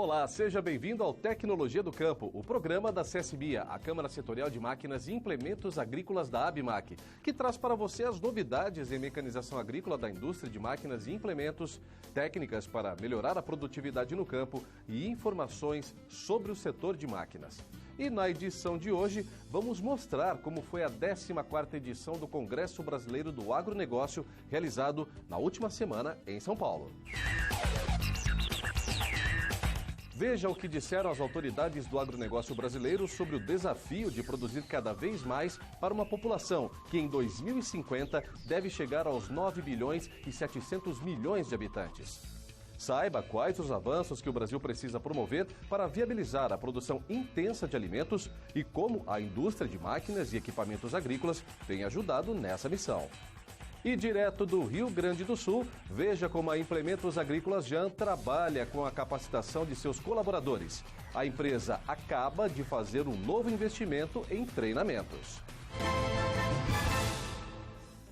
Olá, seja bem-vindo ao Tecnologia do Campo, o programa da CSMIA, a Câmara Setorial de Máquinas e Implementos Agrícolas da ABMAC, que traz para você as novidades em mecanização agrícola da indústria de máquinas e implementos, técnicas para melhorar a produtividade no campo e informações sobre o setor de máquinas. E na edição de hoje, vamos mostrar como foi a 14ª edição do Congresso Brasileiro do Agronegócio, realizado na última semana em São Paulo. Veja o que disseram as autoridades do agronegócio brasileiro sobre o desafio de produzir cada vez mais para uma população que em 2050 deve chegar aos 9 bilhões e 700 milhões de habitantes. Saiba quais os avanços que o Brasil precisa promover para viabilizar a produção intensa de alimentos e como a indústria de máquinas e equipamentos agrícolas tem ajudado nessa missão. E direto do Rio Grande do Sul, veja como a Implementos Agrícolas Jean trabalha com a capacitação de seus colaboradores. A empresa acaba de fazer um novo investimento em treinamentos.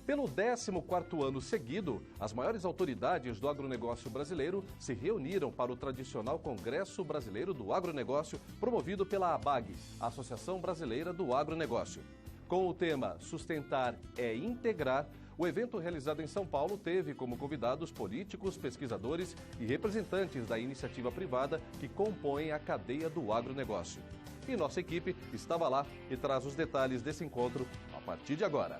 Pelo 14º ano seguido, as maiores autoridades do agronegócio brasileiro se reuniram para o tradicional Congresso Brasileiro do Agronegócio, promovido pela ABAG, Associação Brasileira do Agronegócio. Com o tema Sustentar é Integrar, o evento realizado em São Paulo teve como convidados políticos, pesquisadores e representantes da iniciativa privada que compõem a cadeia do agronegócio. E nossa equipe estava lá e traz os detalhes desse encontro a partir de agora.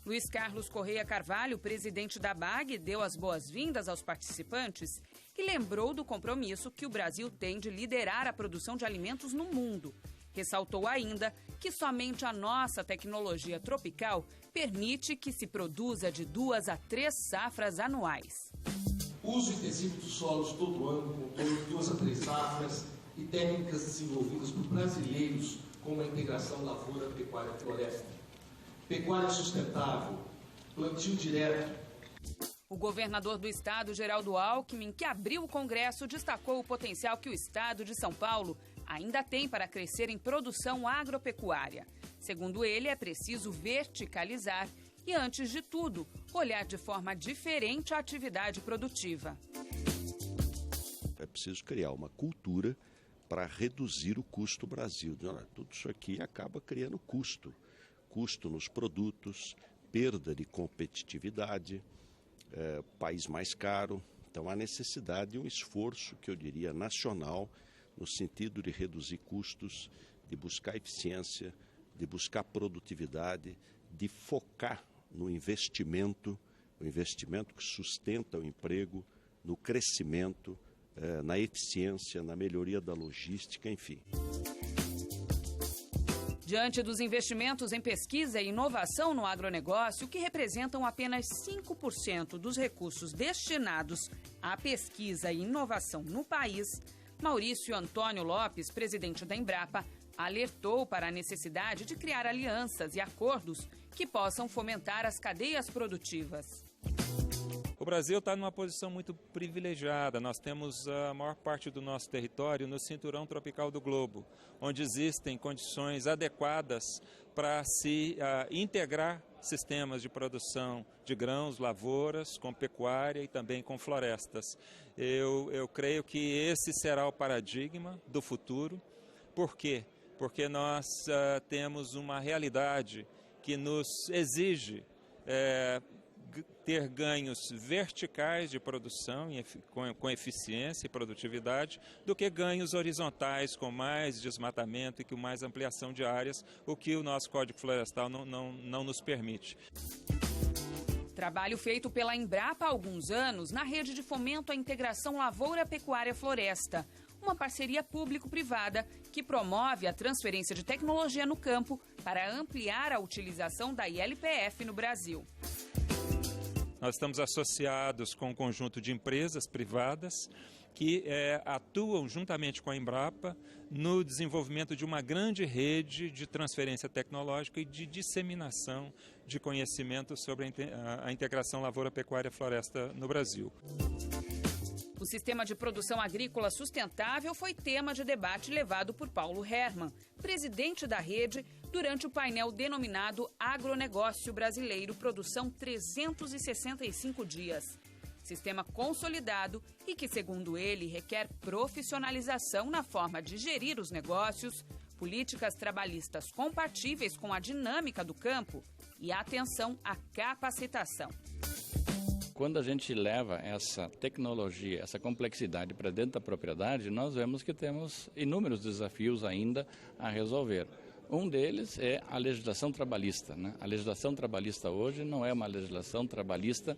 Luiz Carlos Correia Carvalho, presidente da ABAG, deu as boas-vindas aos participantes e lembrou do compromisso que o Brasil tem de liderar a produção de alimentos no mundo. Ressaltou ainda que somente a nossa tecnologia tropical permite que se produza de 2 a 3 safras anuais. Uso intensivo dos solos todo ano, com 2 a 3 safras e técnicas desenvolvidas por brasileiros como a integração lavoura, pecuária e floresta. Pecuária sustentável, plantio direto. O governador do estado, Geraldo Alckmin, que abriu o Congresso, destacou o potencial que o estado de São Paulo ainda tem para crescer em produção agropecuária. Segundo ele, é preciso verticalizar e, antes de tudo, olhar de forma diferente a atividade produtiva. É preciso criar uma cultura para reduzir o custo do Brasil. Tudo isso aqui acaba criando custo. Custo nos produtos, perda de competitividade, país mais caro. Então há necessidade de um esforço, que eu diria, nacional, no sentido de reduzir custos, de buscar eficiência, de buscar produtividade, de focar no investimento, o investimento que sustenta o emprego, no crescimento, na eficiência, na melhoria da logística, enfim. Diante dos investimentos em pesquisa e inovação no agronegócio, que representam apenas 5% dos recursos destinados à pesquisa e inovação no país, Maurício Antônio Lopes, presidente da Embrapa, alertou para a necessidade de criar alianças e acordos que possam fomentar as cadeias produtivas. O Brasil está numa posição muito privilegiada. Nós temos a maior parte do nosso território no cinturão tropical do globo, onde existem condições adequadas para se integrar sistemas de produção de grãos, lavouras, com pecuária e também com florestas. Eu creio que esse será o paradigma do futuro. Por quê? Porque nós temos uma realidade que nos exige ter ganhos verticais de produção com eficiência e produtividade do que ganhos horizontais com mais desmatamento e com mais ampliação de áreas, o que o nosso Código Florestal não nos permite. Trabalho feito pela Embrapa há alguns anos na rede de fomento à integração lavoura-pecuária-floresta, uma parceria público-privada que promove a transferência de tecnologia no campo para ampliar a utilização da ILPF no Brasil. Nós estamos associados com um conjunto de empresas privadas que atuam juntamente com a Embrapa no desenvolvimento de uma grande rede de transferência tecnológica e de disseminação de conhecimento sobre a integração lavoura-pecuária-floresta no Brasil. O sistema de produção agrícola sustentável foi tema de debate levado por Paulo Hermann, presidente da rede, durante o painel denominado Agronegócio Brasileiro Produção 365 Dias. Sistema consolidado e que, segundo ele, requer profissionalização na forma de gerir os negócios, políticas trabalhistas compatíveis com a dinâmica do campo e atenção à capacitação. Quando a gente leva essa tecnologia, essa complexidade para dentro da propriedade, nós vemos que temos inúmeros desafios ainda a resolver. Um deles é a legislação trabalhista, né? A legislação trabalhista hoje não é uma legislação trabalhista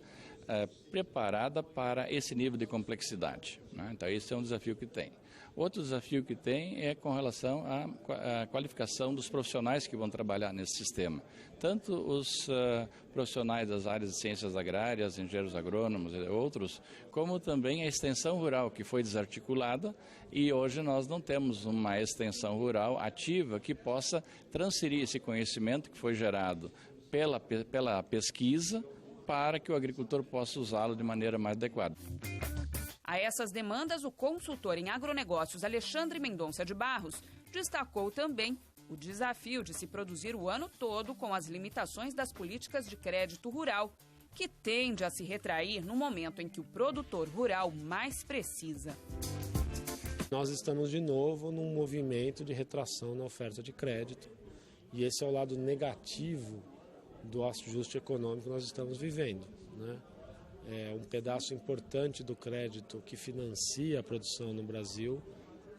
preparada para esse nível de complexidade, né? Então esse é um desafio que tem. Outro desafio que tem é com relação à qualificação dos profissionais que vão trabalhar nesse sistema. Tanto os profissionais das áreas de ciências agrárias, engenheiros agrônomos e outros, como também a extensão rural, que foi desarticulada e hoje nós não temos uma extensão rural ativa que possa transferir esse conhecimento que foi gerado pela pesquisa para que o agricultor possa usá-lo de maneira mais adequada. A essas demandas, o consultor em agronegócios Alexandre Mendonça de Barros destacou também o desafio de se produzir o ano todo com as limitações das políticas de crédito rural, que tende a se retrair no momento em que o produtor rural mais precisa. Nós estamos de novo num movimento de retração na oferta de crédito e esse é o lado negativo do ajuste econômico que nós estamos vivendo, né? É um pedaço importante do crédito que financia a produção no Brasil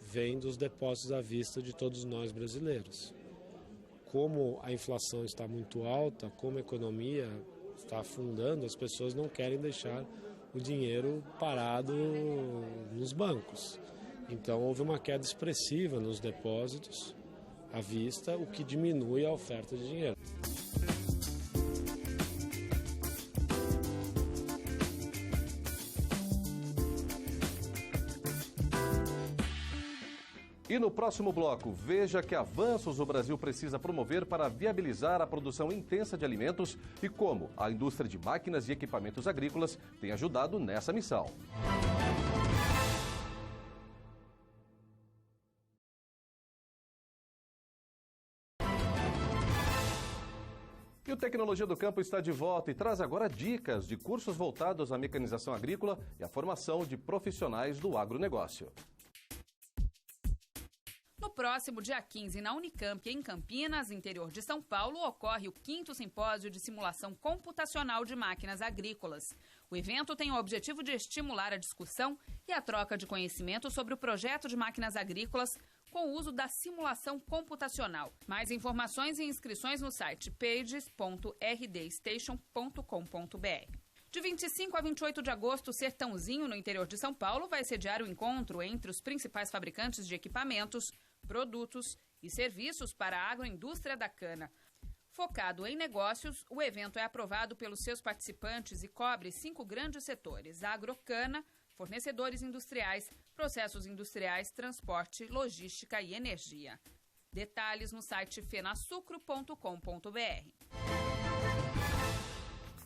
vem dos depósitos à vista de todos nós brasileiros. Como a inflação está muito alta, como a economia está afundando, as pessoas não querem deixar o dinheiro parado nos bancos. Então houve uma queda expressiva nos depósitos à vista, o que diminui a oferta de dinheiro. E no próximo bloco, veja que avanços o Brasil precisa promover para viabilizar a produção intensa de alimentos e como a indústria de máquinas e equipamentos agrícolas tem ajudado nessa missão. E o Tecnologia do Campo está de volta e traz agora dicas de cursos voltados à mecanização agrícola e à formação de profissionais do agronegócio. No próximo dia 15, na Unicamp, em Campinas, interior de São Paulo, ocorre o 5º Simpósio de Simulação Computacional de Máquinas Agrícolas. O evento tem o objetivo de estimular a discussão e a troca de conhecimento sobre o projeto de máquinas agrícolas com o uso da simulação computacional. Mais informações e inscrições no site pages.rdstation.com.br. De 25 a 28 de agosto, o Sertãozinho, no interior de São Paulo, vai sediar o encontro entre os principais fabricantes de equipamentos, produtos e serviços para a agroindústria da cana. Focado em negócios, o evento é aprovado pelos seus participantes e cobre 5 grandes setores: agrocana, fornecedores industriais, processos industriais, transporte, logística e energia. Detalhes no site fenasucro.com.br.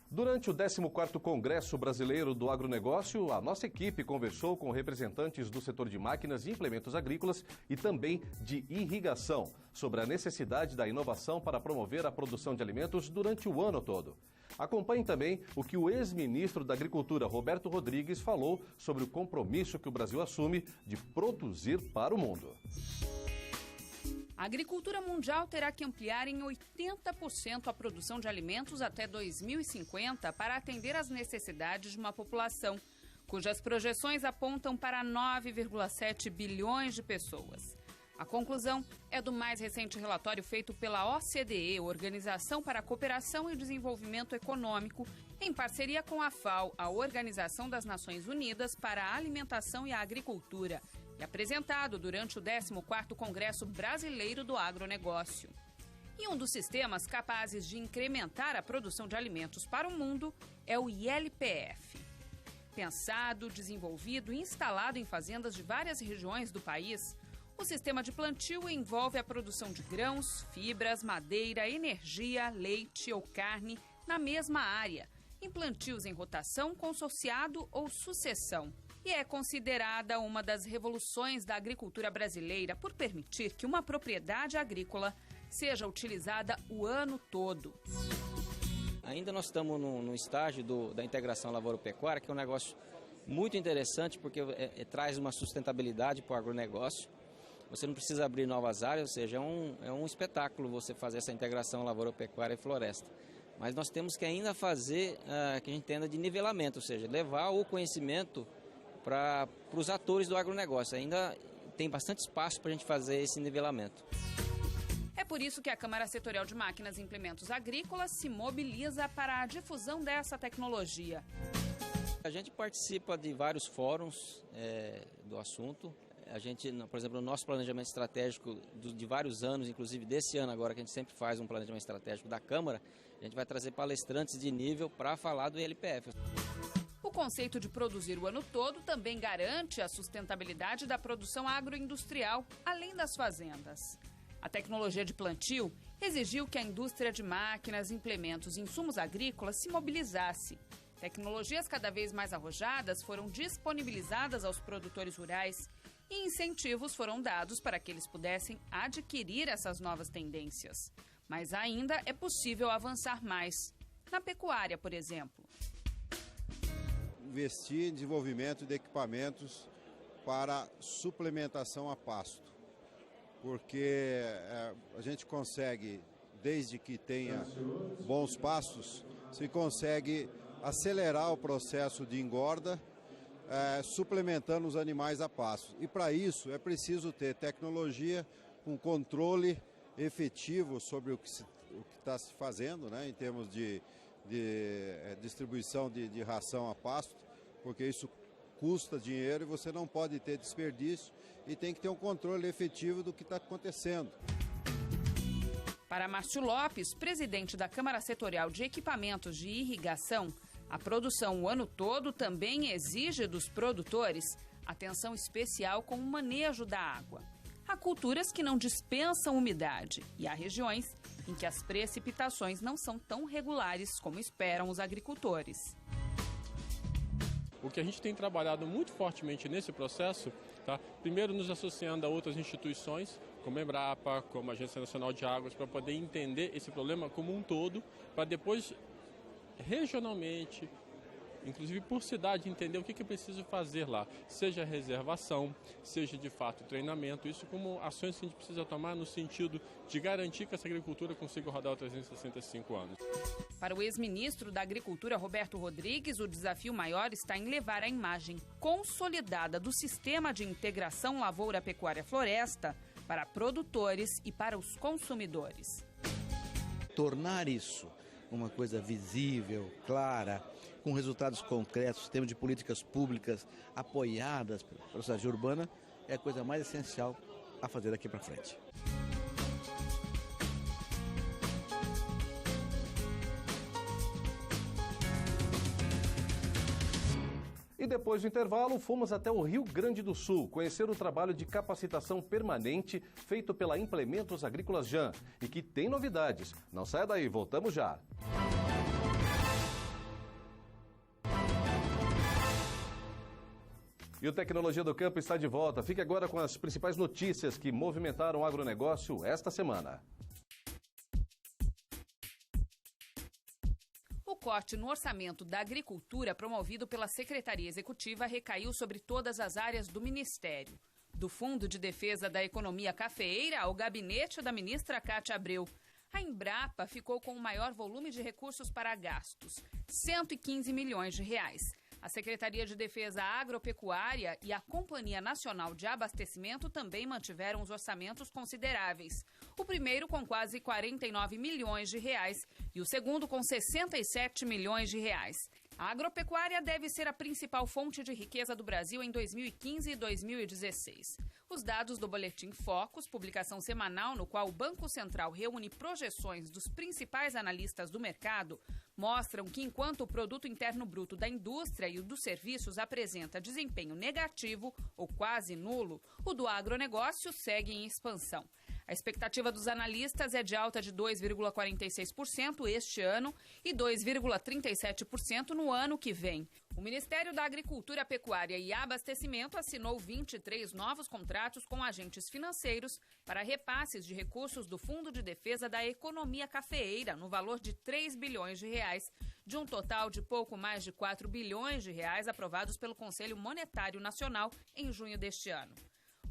Durante o 14º Congresso Brasileiro do Agronegócio, a nossa equipe conversou com representantes do setor de máquinas e implementos agrícolas e também de irrigação sobre a necessidade da inovação para promover a produção de alimentos durante o ano todo. Acompanhe também o que o ex-ministro da Agricultura, Roberto Rodrigues, falou sobre o compromisso que o Brasil assume de produzir para o mundo. A agricultura mundial terá que ampliar em 80% a produção de alimentos até 2050 para atender às necessidades de uma população, cujas projeções apontam para 9,7 bilhões de pessoas. A conclusão é do mais recente relatório feito pela OCDE, Organização para a Cooperação e o Desenvolvimento Econômico, em parceria com a FAO, a Organização das Nações Unidas para a Alimentação e a Agricultura, e apresentado durante o 14º Congresso Brasileiro do Agronegócio. E um dos sistemas capazes de incrementar a produção de alimentos para o mundo é o ILPF. Pensado, desenvolvido e instalado em fazendas de várias regiões do país, o sistema de plantio envolve a produção de grãos, fibras, madeira, energia, leite ou carne na mesma área, em plantios em rotação, consorciado ou sucessão. E é considerada uma das revoluções da agricultura brasileira por permitir que uma propriedade agrícola seja utilizada o ano todo. Ainda nós estamos no estágio da integração lavoura-pecuária, que é um negócio muito interessante, porque traz uma sustentabilidade para o agronegócio. Você não precisa abrir novas áreas, ou seja, é um espetáculo você fazer essa integração lavoura-pecuária e floresta. Mas nós temos que ainda fazer, que a gente entenda de nivelamento, ou seja, levar o conhecimento para os atores do agronegócio. Ainda tem bastante espaço para a gente fazer esse nivelamento. É por isso que a Câmara Setorial de Máquinas e Implementos Agrícolas se mobiliza para a difusão dessa tecnologia. A gente participa de vários fóruns do assunto. A gente, por exemplo, no nosso planejamento estratégico de vários anos, inclusive desse ano agora, que a gente sempre faz um planejamento estratégico da Câmara, a gente vai trazer palestrantes de nível para falar do ILPF. O conceito de produzir o ano todo também garante a sustentabilidade da produção agroindustrial, além das fazendas. A tecnologia de plantio exigiu que a indústria de máquinas, implementos e insumos agrícolas se mobilizasse. Tecnologias cada vez mais arrojadas foram disponibilizadas aos produtores rurais e incentivos foram dados para que eles pudessem adquirir essas novas tendências. Mas ainda é possível avançar mais. Na pecuária, por exemplo. Investir em desenvolvimento de equipamentos para suplementação a pasto. Porque a gente consegue, desde que tenha bons pastos, se consegue acelerar o processo de engorda, suplementando os animais a pasto. E para isso é preciso ter tecnologia com controle efetivo sobre o que está se fazendo, né, em termos de distribuição de ração a pasto, porque isso custa dinheiro e você não pode ter desperdício e tem que ter um controle efetivo do que está acontecendo. Para Márcio Lopes, presidente da Câmara Setorial de Equipamentos de Irrigação, a produção o ano todo também exige dos produtores atenção especial com o manejo da água. Há culturas que não dispensam umidade e há regiões em que as precipitações não são tão regulares como esperam os agricultores. O que a gente tem trabalhado muito fortemente nesse processo, tá? Primeiro nos associando a outras instituições, como a Embrapa, como a Agência Nacional de Águas, para poder entender esse problema como um todo, para depois, regionalmente, inclusive por cidade, entender o que é preciso fazer lá, seja reservação, seja de fato treinamento, isso como ações que a gente precisa tomar no sentido de garantir que essa agricultura consiga rodar os 365 anos. Para o ex-ministro da Agricultura, Roberto Rodrigues, o desafio maior está em levar a imagem consolidada do sistema de integração lavoura-pecuária-floresta para produtores e para os consumidores. Tornar isso uma coisa visível, clara, com resultados concretos, sistema de políticas públicas apoiadas pela sociedade urbana, é a coisa mais essencial a fazer daqui para frente. E depois do intervalo, fomos até o Rio Grande do Sul conhecer o trabalho de capacitação permanente feito pela Implementos Agrícolas Jan e que tem novidades. Não saia daí, voltamos já. E o Tecnologia do Campo está de volta. Fique agora com as principais notícias que movimentaram o agronegócio esta semana. O corte no orçamento da agricultura promovido pela Secretaria Executiva recaiu sobre todas as áreas do Ministério. Do Fundo de Defesa da Economia Cafeeira ao gabinete da ministra Cátia Abreu. A Embrapa ficou com o maior volume de recursos para gastos, 115 milhões de reais. A Secretaria de Defesa Agropecuária e a Companhia Nacional de Abastecimento também mantiveram os orçamentos consideráveis. O primeiro com quase 49 milhões de reais e o segundo com 67 milhões de reais. A agropecuária deve ser a principal fonte de riqueza do Brasil em 2015 e 2016. Os dados do Boletim Focus, publicação semanal no qual o Banco Central reúne projeções dos principais analistas do mercado, mostram que enquanto o Produto Interno Bruto da indústria e o dos serviços apresenta desempenho negativo ou quase nulo, o do agronegócio segue em expansão. A expectativa dos analistas é de alta de 2,46% este ano e 2,37% no ano que vem. O Ministério da Agricultura, Pecuária e Abastecimento assinou 23 novos contratos com agentes financeiros para repasses de recursos do Fundo de Defesa da Economia Cafeeira, no valor de 3 bilhões de reais, de um total de pouco mais de 4 bilhões de reais aprovados pelo Conselho Monetário Nacional em junho deste ano.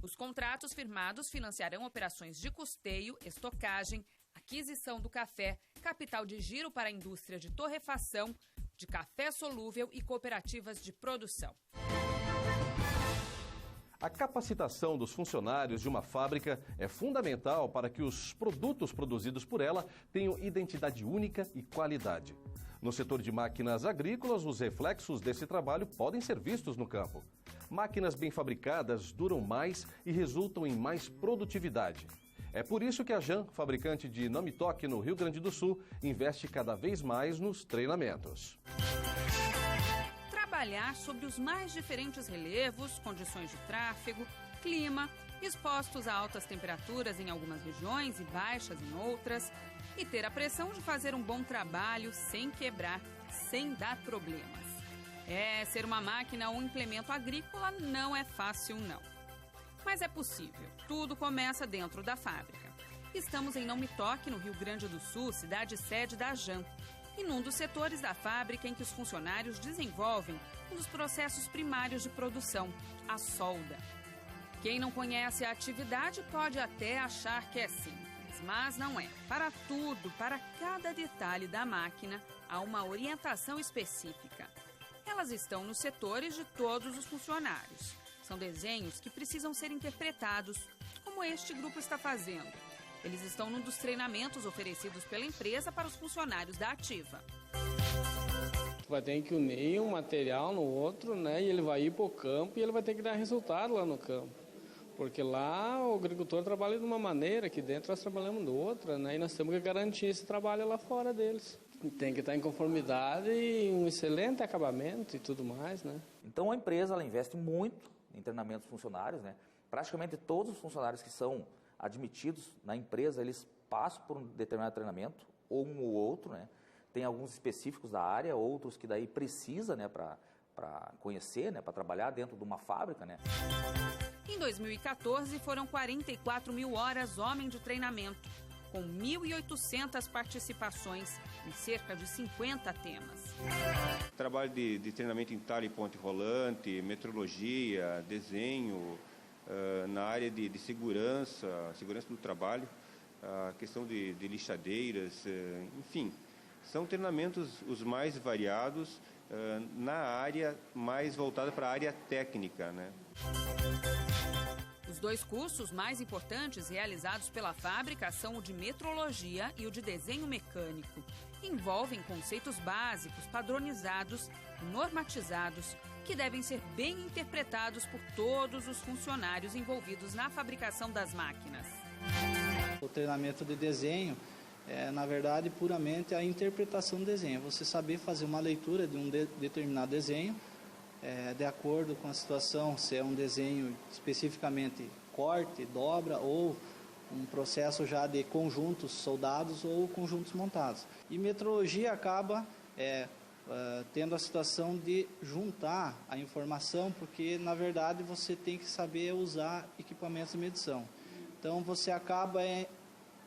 Os contratos firmados financiarão operações de custeio, estocagem, aquisição do café, capital de giro para a indústria de torrefação, de café solúvel e cooperativas de produção. A capacitação dos funcionários de uma fábrica é fundamental para que os produtos produzidos por ela tenham identidade única e qualidade. No setor de máquinas agrícolas, os reflexos desse trabalho podem ser vistos no campo. Máquinas bem fabricadas duram mais e resultam em mais produtividade. É por isso que a Jan, fabricante de Namitoque no Rio Grande do Sul, investe cada vez mais nos treinamentos. Trabalhar sobre os mais diferentes relevos, condições de tráfego, clima, expostos a altas temperaturas em algumas regiões e baixas em outras, e ter a pressão de fazer um bom trabalho sem quebrar, sem dar problemas. Ser uma máquina ou um implemento agrícola não é fácil, não. Mas é possível. Tudo começa dentro da fábrica. Estamos em Namitoque, no Rio Grande do Sul, cidade sede da Jan, e num dos setores da fábrica em que os funcionários desenvolvem um dos processos primários de produção, a solda. Quem não conhece a atividade pode até achar que é simples, mas não é. Para tudo, para cada detalhe da máquina, há uma orientação específica. Elas estão nos setores de todos os funcionários. São desenhos que precisam ser interpretados, como este grupo está fazendo. Eles estão num dos treinamentos oferecidos pela empresa para os funcionários da Ativa. Vai ter que unir um material no outro, né? E ele vai ir para o campo e ele vai ter que dar resultado lá no campo. Porque lá o agricultor trabalha de uma maneira, aqui dentro nós trabalhamos de outra, né? E nós temos que garantir esse trabalho lá fora deles. Tem que estar em conformidade e um excelente acabamento e tudo mais, né? Então a empresa ela investe muito em treinamentos dos funcionários, né? Praticamente todos os funcionários que são admitidos na empresa, eles passam por um determinado treinamento, ou um ou outro, né? Tem alguns específicos da área, outros que daí precisa, né, para conhecer, né, para trabalhar dentro de uma fábrica, né? Em 2014, foram 44 mil horas homem de treinamento, com 1.800 participações em cerca de 50 temas. Trabalho de treinamento em talha e ponte rolante, metrologia, desenho, na área de segurança do trabalho, a questão de lixadeiras, enfim. São treinamentos os mais variados na área mais voltada para a área técnica, né? Os dois cursos mais importantes realizados pela fábrica são o de metrologia e o de desenho mecânico. Envolvem conceitos básicos, padronizados e normatizados, que devem ser bem interpretados por todos os funcionários envolvidos na fabricação das máquinas. O treinamento de desenho é, na verdade, puramente a interpretação do desenho. Você saber fazer uma leitura de um determinado desenho, de acordo com a situação, se é um desenho especificamente corte, dobra ou um processo já de conjuntos soldados ou conjuntos montados. E metrologia acaba tendo a situação de juntar a informação, porque na verdade você tem que saber usar equipamentos de medição. Então você acaba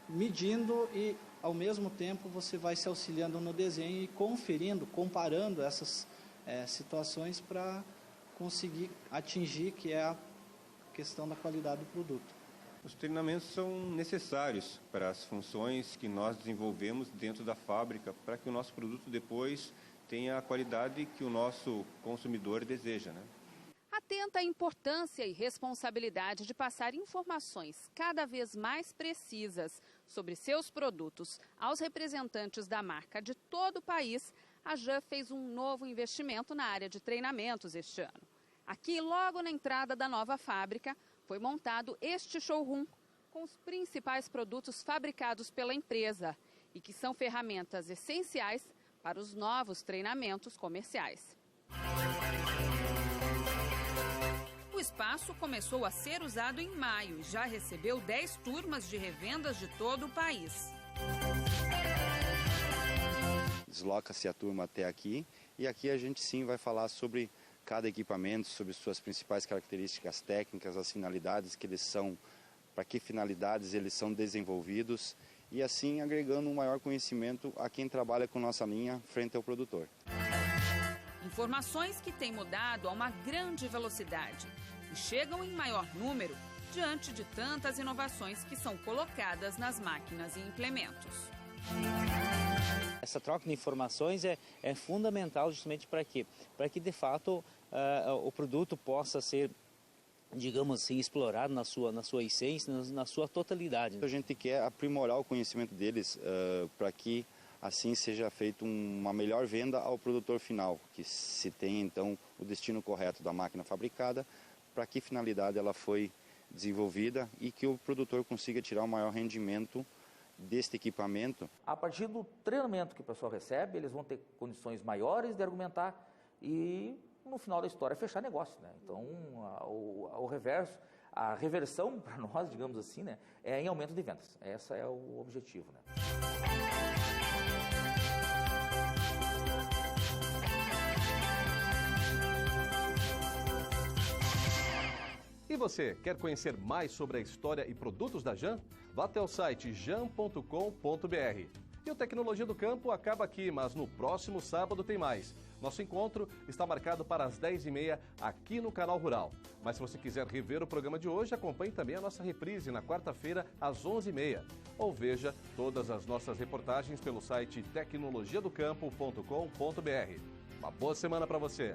medindo e ao mesmo tempo você vai se auxiliando no desenho e conferindo, comparando essas situações para conseguir atingir que é a questão da qualidade do produto. Os treinamentos são necessários para as funções que nós desenvolvemos dentro da fábrica, para que o nosso produto depois tenha a qualidade que o nosso consumidor deseja, né? Atenta à importância e responsabilidade de passar informações cada vez mais precisas sobre seus produtos aos representantes da marca de todo o país, a Jan fez um novo investimento na área de treinamentos este ano. Aqui, logo na entrada da nova fábrica, foi montado este showroom com os principais produtos fabricados pela empresa e que são ferramentas essenciais para os novos treinamentos comerciais. O espaço começou a ser usado em maio e já recebeu 10 turmas de revendas de todo o país. Desloca-se a turma até aqui E aqui a gente sim vai falar sobre cada equipamento, sobre suas principais características técnicas, as finalidades que eles são, para que finalidades eles são desenvolvidos e assim agregando um maior conhecimento a quem trabalha com nossa linha frente ao produtor. Informações que têm mudado a uma grande velocidade e chegam em maior número diante de tantas inovações que são colocadas nas máquinas e implementos. Essa troca de informações é fundamental justamente para quê? Para que, de fato, o produto possa ser, digamos assim, explorado na sua essência, na sua totalidade. A gente quer aprimorar o conhecimento deles para que assim seja feita uma melhor venda ao produtor final, que se tenha então o destino correto da máquina fabricada, para que finalidade ela foi desenvolvida e que o produtor consiga tirar o maior rendimento deste equipamento. A partir do treinamento que o pessoal recebe, eles vão ter condições maiores de argumentar e no final da história fechar negócio, né? Então o reverso, a reversão para nós, digamos assim, né, é em aumento de vendas. Esse é o objetivo, né? E você, quer conhecer mais sobre a história e produtos da Jam? Vá até o site jam.com.br. E o Tecnologia do Campo acaba aqui, mas no próximo sábado tem mais. Nosso encontro está marcado para as 10h30 aqui no Canal Rural. Mas se você quiser rever o programa de hoje, acompanhe também a nossa reprise na quarta-feira às 11h30. Ou veja todas as nossas reportagens pelo site tecnologiadocampo.com.br. Uma boa semana para você!